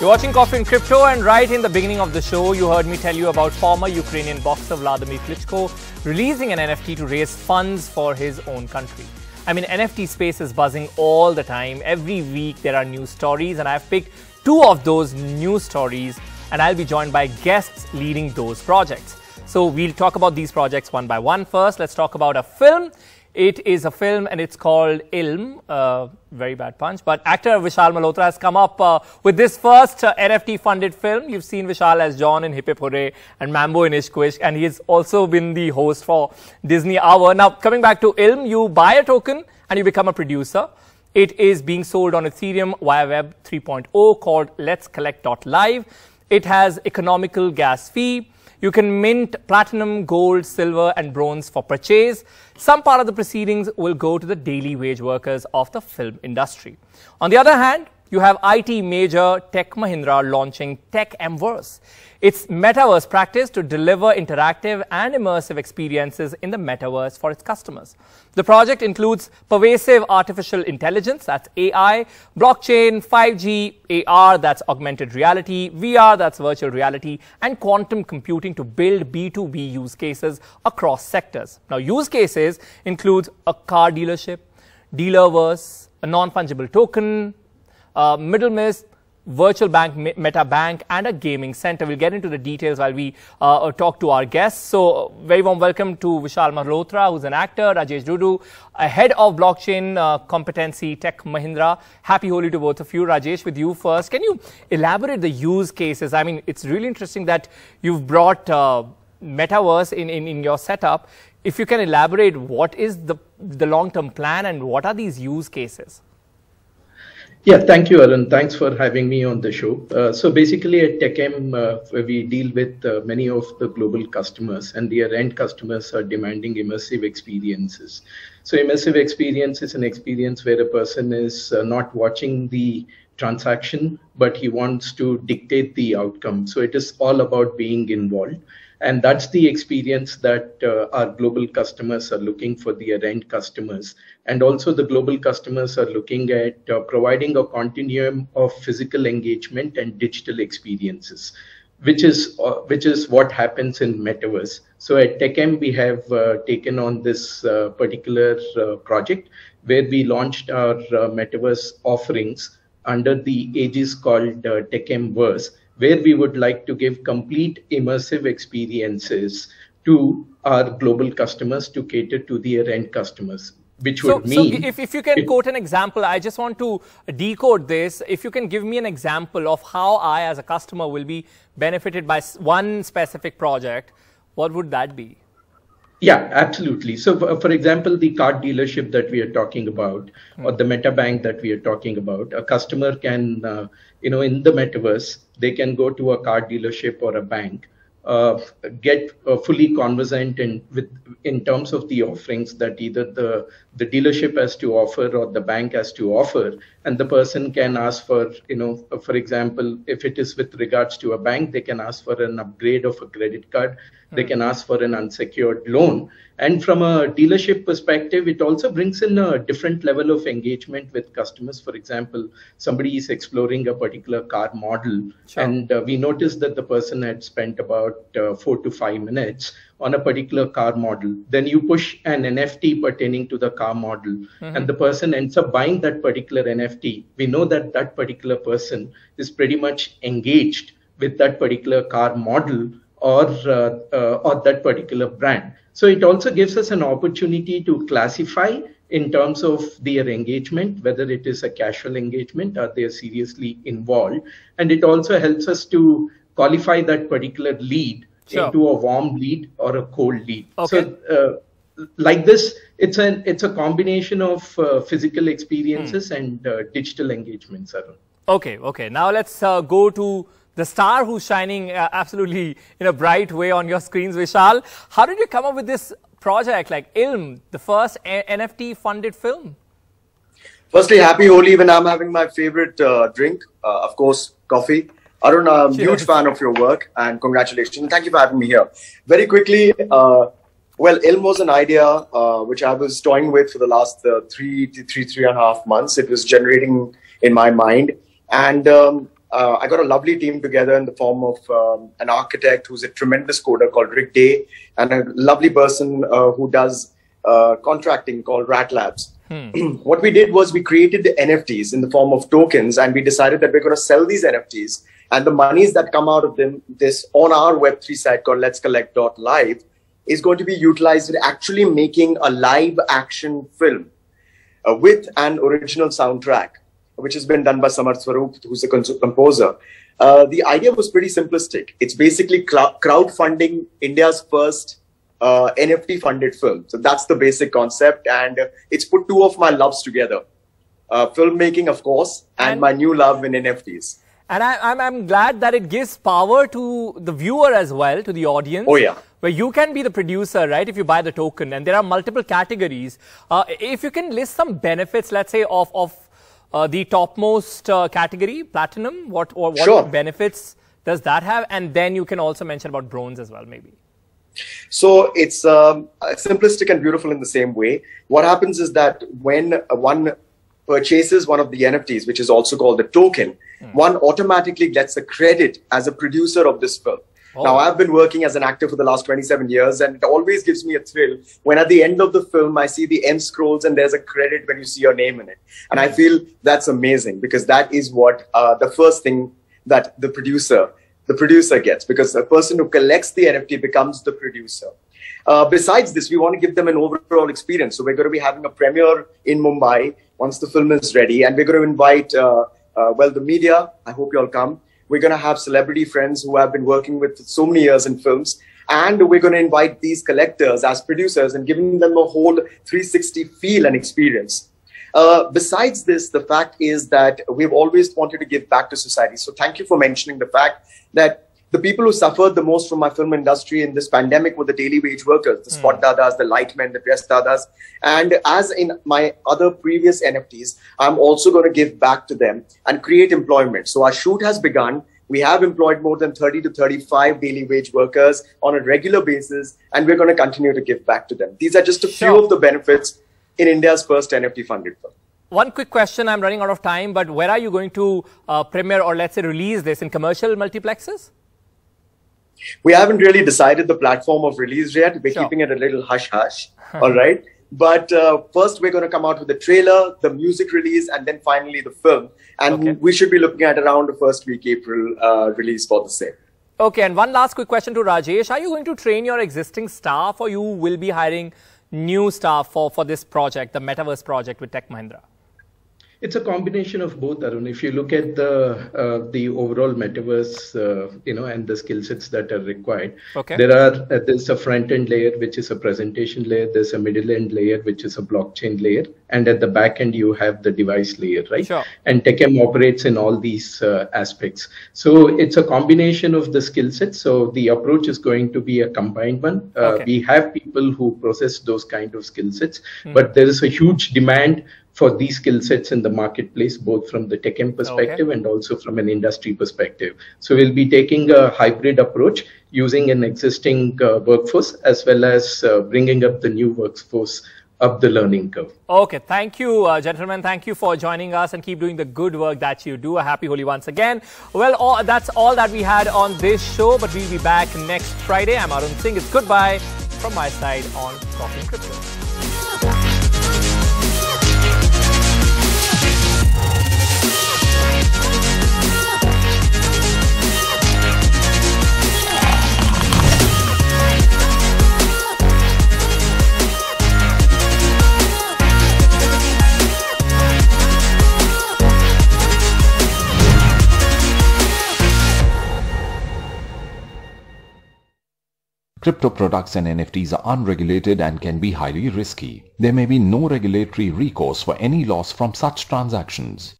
You're watching Coffee and Crypto, and right in the beginning of the show, you heard me tell you about former Ukrainian boxer Vladimir Klitschko releasing an NFT to raise funds for his own country. I mean, NFT space is buzzing all the time. Every week there are news stories, and I've picked two of those news stories, and I'll be joined by guests leading those projects. So we'll talk about these projects one by one. First, let's talk about a film. It is a film and it's called Ilm. Very bad punch. But actor Vishal Malhotra has come up with this first NFT-funded film. You've seen Vishal as John in Hip Hip Hooray and Mambo in Ishq Vishk, and he's also been the host for Disney Hour. Now, coming back to Ilm, you buy a token and you become a producer. It is being sold on Ethereum via Web 3.0 called Let's Collect.live. It has economical gas fee. You can mint platinum, gold, silver and bronze for purchase. Some part of the proceedings will go to the daily wage workers of the film industry. On the other hand, you have IT major TechMVerse launching TechMVerse. It's Metaverse practice to deliver interactive and immersive experiences in the Metaverse for its customers. The project includes pervasive artificial intelligence, that's AI, blockchain, 5G, AR, that's augmented reality, VR, that's virtual reality, and quantum computing to build B2B use cases across sectors. Now, use cases include a car dealership, dealerverse, a non-fungible token, middlemas, virtual bank, meta bank, and a gaming center. We'll get into the details while we talk to our guests. So, very warm welcome to Vishal Malhotra, who's an actor, Rajesh Dhuddu, a head of blockchain competency, Tech Mahindra. Happy Holi to both of you. Rajesh, with you first. Can you elaborate the use cases? I mean, it's really interesting that you've brought Metaverse in your setup. If you can elaborate, what is the long-term plan and what are these use cases? Yeah, thank you, Arun. Thanks for having me on the show. So basically at TechM, we deal with many of the global customers, and their end customers are demanding immersive experiences. So immersive experience is an experience where a person is not watching the transaction, but he wants to dictate the outcome. So it is all about being involved. And that's the experience that our global customers are looking for their end customers. And also the global customers are looking at providing a continuum of physical engagement and digital experiences, which is what happens in Metaverse. So at TechM, we have taken on this particular project where we launched our Metaverse offerings under the aegis called TechMVerse, where we would like to give complete immersive experiences to our global customers to cater to their end customers, which would mean... So if you can quote an example, I just want to decode this. If you can give me an example of how I as a customer will be benefited by one specific project, what would that be? Yeah, absolutely. So, for example, the car dealership that we are talking about, or the meta bank that we are talking about, a customer can, in the Metaverse, they can go to a car dealership or a bank, get fully conversant in terms of the offerings that either the dealership has to offer or the bank has to offer, and the person can ask for, for example, if it is with regards to a bank, they can ask for an upgrade of a credit card. They can ask for an unsecured loan. And from a dealership perspective, it also brings in a different level of engagement with customers. For example, somebody is exploring a particular car model, and we noticed that the person had spent about 4 to 5 minutes on a particular car model. Then you push an NFT pertaining to the car model, and the person ends up buying that particular NFT. We know that that particular person is pretty much engaged with that particular car model or that particular brand. So it also gives us an opportunity to classify in terms of their engagement, whether it is a casual engagement or they are seriously involved. And it also helps us to qualify that particular lead into a warm lead or a cold lead. Okay. So like this, it's a combination of physical experiences and digital engagements. Okay. Now let's go to the star who's shining absolutely in a bright way on your screens, Vishal. How did you come up with this project like Ilm, the first NFT-funded film? Firstly, happy Holi when I'm having my favorite drink, of course, coffee. Arun, I'm a huge fan of your work and congratulations. Thank you for having me here. Very quickly, well, Ilm was an idea which I was toying with for the last 3.5 months. It was generating in my mind. And I got a lovely team together in the form of an architect who's a tremendous coder called Rick Day, and a lovely person who does contracting called Rat Labs. What we did was we created the NFTs in the form of tokens, and we decided that we're going to sell these NFTs, and the monies that come out of this on our Web3 site called letscollect.live is going to be utilized in actually making a live action film with an original soundtrack, which has been done by Samarth Swaroop, who's a composer. The idea was pretty simplistic. It's basically crowdfunding India's first NFT-funded film. So that's the basic concept, and it's put two of my loves together. Filmmaking, of course, and my new love in NFTs. And I'm glad that it gives power to the viewer as well, to the audience. Oh, yeah. Where you can be the producer, right, if you buy the token. And there are multiple categories. If you can list some benefits, let's say, of the topmost category, platinum, what Sure. benefits does that have? And then you can also mention about bronze as well, maybe. So it's simplistic and beautiful in the same way. What happens is that when one purchases one of the NFTs, which is also called the token, one automatically gets a credit as a producer of this film. Oh. Now, I've been working as an actor for the last 27 years, and it always gives me a thrill when at the end of the film, I see the end scrolls and there's a credit when you see your name in it. And I feel that's amazing, because that is what the first thing that the producer gets, because a person who collects the NFT becomes the producer. Besides this, we want to give them an overall experience. So we're going to be having a premiere in Mumbai once the film is ready, and we're going to invite, the media. I hope you all come. We're going to have celebrity friends who have been working with so many years in films. And we're going to invite these collectors as producers and giving them a whole 360 feel and experience. Besides this, the fact is that we've always wanted to give back to society. So thank you for mentioning the fact that the people who suffered the most from my film industry in this pandemic were the daily wage workers, the spot dadas, the lightmen, the dress dadas. And as in my other previous NFTs, I'm also going to give back to them and create employment. So our shoot has begun. We have employed more than 30 to 35 daily wage workers on a regular basis, and we're going to continue to give back to them. These are just a few of the benefits in India's first NFT-funded film. One quick question, I'm running out of time, but where are you going to premiere or let's say release this, in commercial multiplexes? We haven't really decided the platform of release yet. We're keeping it a little hush-hush, all right? But first, we're going to come out with the trailer, the music release, and then finally the film. And we should be looking at around the first week April release for the same. Okay, and one last quick question to Rajesh. Are you going to train your existing staff, or you will be hiring new staff for this project, the Metaverse project with Tech Mahindra? It's a combination of both, Arun. If you look at the overall metaverse, and the skill sets that are required, there's a front end layer, which is a presentation layer. There's a middle end layer, which is a blockchain layer, and at the back end you have the device layer, right? Sure. And TechM operates in all these aspects. So it's a combination of the skill sets. So the approach is going to be a combined one. We have people who process those kind of skill sets, but there is a huge demand for these skill sets in the marketplace, both from the TechM perspective and also from an industry perspective. So we'll be taking a hybrid approach using an existing workforce as well as bringing up the new workforce up the learning curve. Okay, thank you, gentlemen. Thank you for joining us, and keep doing the good work that you do. A happy Holi once again. Well, that's all that we had on this show, but we'll be back next Friday. I'm Arun Singh. It's goodbye from my side on Talking Crypto. Crypto products and NFTs are unregulated and can be highly risky. There may be no regulatory recourse for any loss from such transactions.